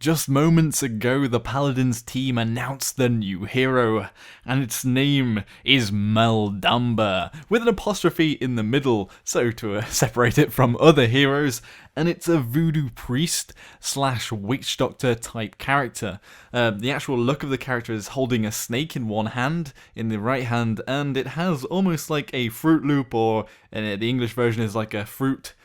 Just moments ago, the Paladins team announced the new hero, and its name is DAMBA, with an apostrophe in the middle, so to separate it from other heroes, and it's a voodoo priest / witch doctor type character. The actual look of the character is holding a snake in one hand, in the right hand, and it has almost like a Fruit Loop, or the English version is like a fruit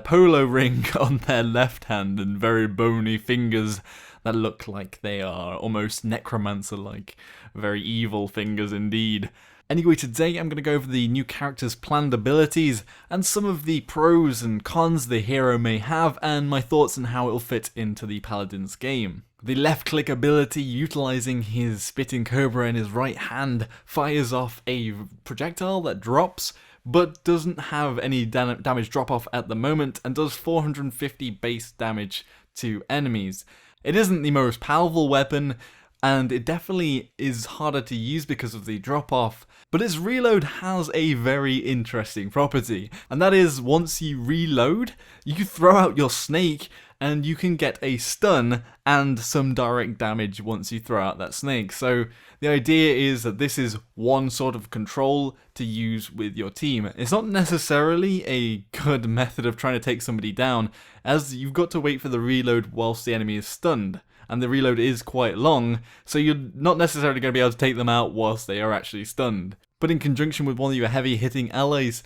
polo ring on their left hand, and very bony fingers that look like they are almost necromancer-like. Very evil fingers indeed. Anyway, today I'm going to go over the new character's planned abilities and some of the pros and cons the hero may have, and my thoughts on how it will fit into the Paladins game. The left click ability, utilizing his spitting cobra in his right hand, fires off a projectile that drops, but doesn't have any damage drop off at the moment, and does 450 base damage to enemies. It isn't the most powerful weapon, and it definitely is harder to use because of the drop off, but its reload has a very interesting property, and that is once you reload, you throw out your snake and you can get a stun and some direct damage once you throw out that snake. So the idea is that this is one sort of control to use with your team. It's not necessarily a good method of trying to take somebody down, as you've got to wait for the reload whilst the enemy is stunned. And the reload is quite long, so you're not necessarily going to be able to take them out whilst they are actually stunned. But in conjunction with one of your heavy hitting allies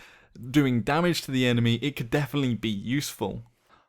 doing damage to the enemy, it could definitely be useful.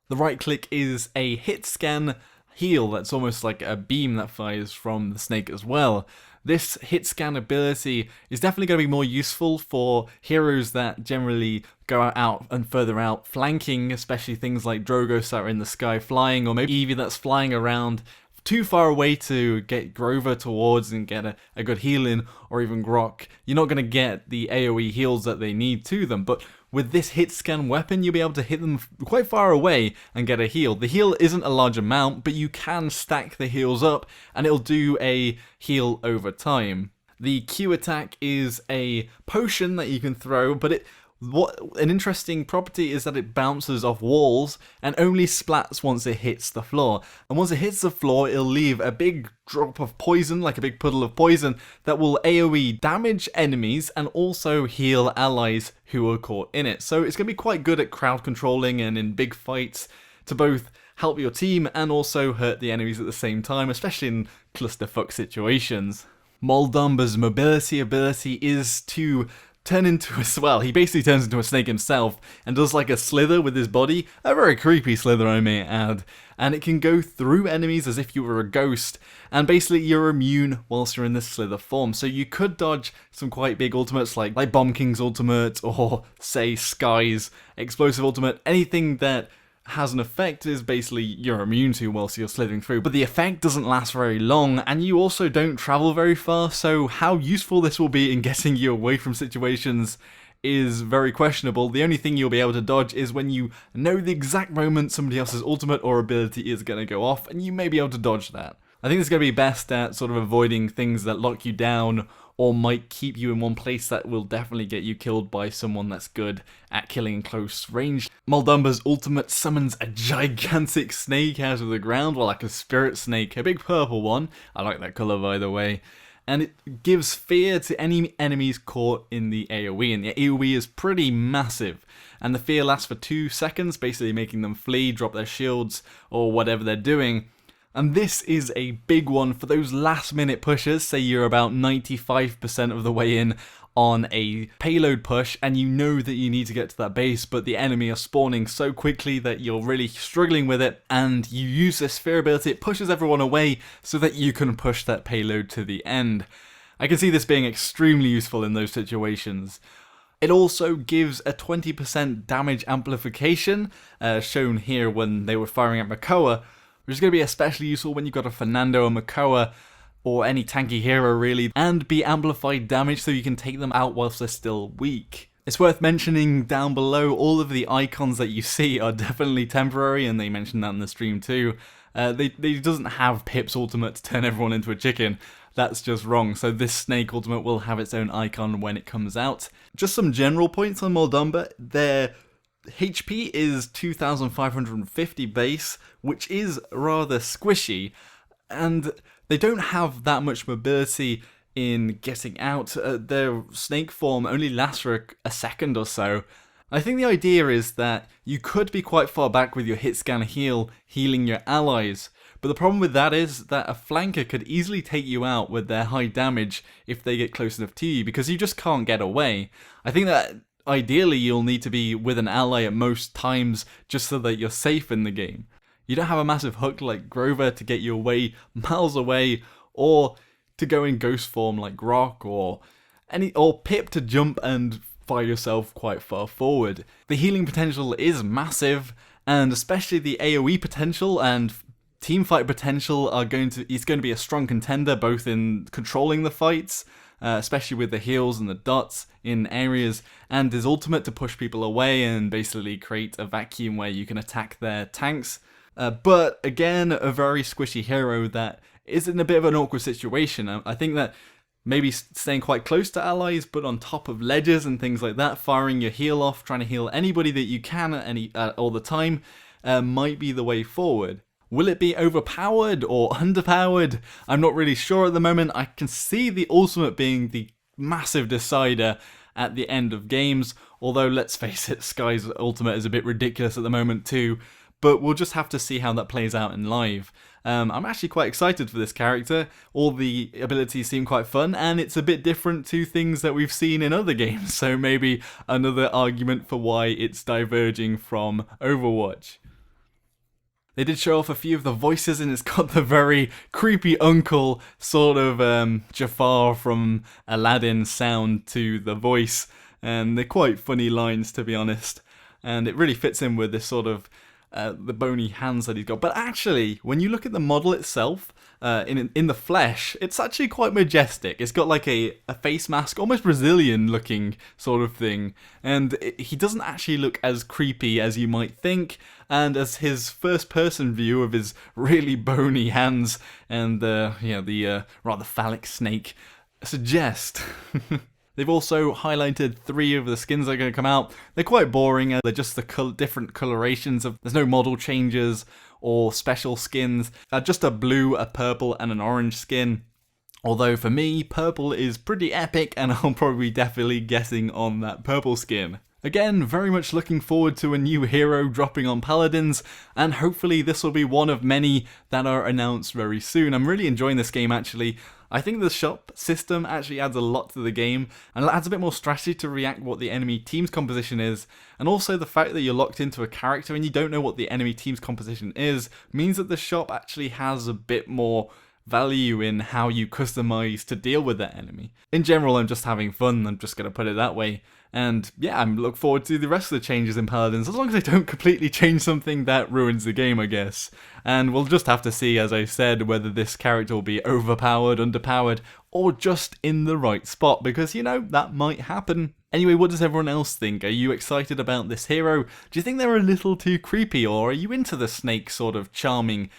The right click is a hit scan heal that's almost like a beam that fires from the snake as well. This hit scan ability is definitely going to be more useful for heroes that generally go out and further out flanking, especially things like Drogos that are in the sky flying, or maybe Eevee that's flying around too far away to get Grover towards and get a good heal in, or even Grok. You're not going to get the AoE heals that they need to them, but with this hit scan weapon, you'll be able to hit them quite far away and get a heal. The heal isn't a large amount, but you can stack the heals up and it'll do a heal over time. The Q attack is a potion that you can throw, but what an interesting property is that it bounces off walls and only splats once it hits the floor. And once it hits the floor, it'll leave a big drop of poison, like a big puddle of poison, that will AoE damage enemies and also heal allies who are caught in it. So it's going to be quite good at crowd controlling and in big fights to both help your team and also hurt the enemies at the same time, especially in clusterfuck situations. DAMBA's mobility ability is to turn into he basically turns into a snake himself and does like a slither with his body, a very creepy slither I may add, and it can go through enemies as if you were a ghost, and basically you're immune whilst you're in this slither form, so you could dodge some quite big ultimates like Bomb King's ultimate, or say Sky's explosive ultimate. Anything that has an effect is basically you're immune to whilst you're slithering through, but the effect doesn't last very long, and you also don't travel very far, so how useful this will be in getting you away from situations is very questionable. The only thing you'll be able to dodge is when you know the exact moment somebody else's ultimate or ability is going to go off, and you may be able to dodge that. I think it's going to be best at sort of avoiding things that lock you down or might keep you in one place that will definitely get you killed by someone that's good at killing in close range. DAMBA's ultimate summons a gigantic snake out of the ground, well, like a spirit snake, a big purple one. I like that colour, by the way. And it gives fear to any enemies caught in the AoE, and the AoE is pretty massive. And the fear lasts for 2 seconds, basically making them flee, drop their shields, or whatever they're doing. And this is a big one for those last minute pushers. Say you're about 95% of the way in on a payload push and you know that you need to get to that base, but the enemy are spawning so quickly that you're really struggling with it, and you use this fear ability. It pushes everyone away so that you can push that payload to the end. I can see this being extremely useful in those situations. It also gives a 20% damage amplification, shown here when they were firing at Makoa, which is going to be especially useful when you've got a Fernando or Makoa, or any tanky hero really, and be amplified damage so you can take them out whilst they're still weak. It's worth mentioning down below, all of the icons that you see are definitely temporary, and they mentioned that in the stream too. They doesn't have Pip's ultimate to turn everyone into a chicken. That's just wrong, so this snake ultimate will have its own icon when it comes out. Just some general points on DAMBA. Their HP is 2550 base, which is rather squishy, and they don't have that much mobility in getting out. Their snake form only lasts for a second or so. I think the idea is that you could be quite far back with your hit scan heal, healing your allies, but the problem with that is that a flanker could easily take you out with their high damage if they get close enough to you, because you just can't get away. I think that ideally you'll need to be with an ally at most times just so that you're safe in the game. You don't have a massive hook like Grover to get you away miles away, or to go in ghost form like Rock, or Pip to jump and fire yourself quite far forward. The healing potential is massive, and especially the AoE potential and teamfight potential is going to be a strong contender both in controlling the fights, especially with the heals and the dots in areas, and his ultimate to push people away and basically create a vacuum where you can attack their tanks. But again, a very squishy hero that is in a bit of an awkward situation. I think that maybe staying quite close to allies, but on top of ledges and things like that, firing your heal off, trying to heal anybody that you can all the time, might be the way forward. Will it be overpowered or underpowered? I'm not really sure at the moment. I can see the ultimate being the massive decider at the end of games, although let's face it, Sky's ultimate is a bit ridiculous at the moment too, but we'll just have to see how that plays out in live. I'm actually quite excited for this character. All the abilities seem quite fun, and it's a bit different to things that we've seen in other games, so maybe another argument for why it's diverging from Overwatch. They did show off a few of the voices, and it's got the very creepy uncle sort of Jafar from Aladdin sound to the voice, and they're quite funny lines, to be honest, and it really fits in with this sort of the bony hands that he's got. But actually, when you look at the model itself, in the flesh, it's actually quite majestic. It's got like a face mask, almost Brazilian looking sort of thing, and he doesn't actually look as creepy as you might think, and as his first person view of his really bony hands and the rather phallic snake suggest. They've also highlighted 3 of the skins that are going to come out. They're quite boring. They're just the different colorations of. There's no model changes or special skins. Just a blue, a purple, and an orange skin. Although for me, purple is pretty epic, and I'll probably definitely guessing on that purple skin. Again, very much looking forward to a new hero dropping on Paladins, and hopefully this will be one of many that are announced very soon. I'm really enjoying this game actually. I think the shop system actually adds a lot to the game, and it adds a bit more strategy to react what the enemy team's composition is, and also the fact that you're locked into a character and you don't know what the enemy team's composition is, means that the shop actually has a bit more value in how you customize to deal with that enemy. In general, I'm just having fun, I'm just going to put it that way. And yeah, I'm looking forward to the rest of the changes in Paladins, as long as they don't completely change something that ruins the game, I guess. And we'll just have to see, as I said, whether this character will be overpowered, underpowered, or just in the right spot, because, you know, that might happen. Anyway, what does everyone else think? Are you excited about this hero? Do you think they're a little too creepy, or are you into the snake sort of charming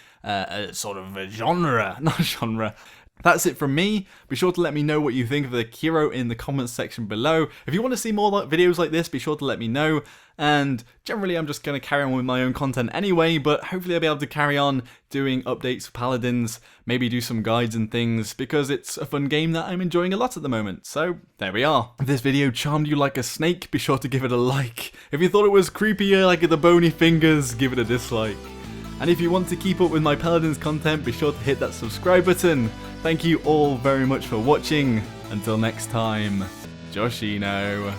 sort of genre? Not genre. That's it from me. Be sure to let me know what you think of the hero in the comments section below. If you want to see more videos like this, be sure to let me know. And generally, I'm just going to carry on with my own content anyway, but hopefully I'll be able to carry on doing updates for Paladins, maybe do some guides and things, because it's a fun game that I'm enjoying a lot at the moment. So, there we are. If this video charmed you like a snake, be sure to give it a like. If you thought it was creepier like the bony fingers, give it a dislike. And if you want to keep up with my Paladins content, be sure to hit that subscribe button. Thank you all very much for watching. Until next time, Joshino.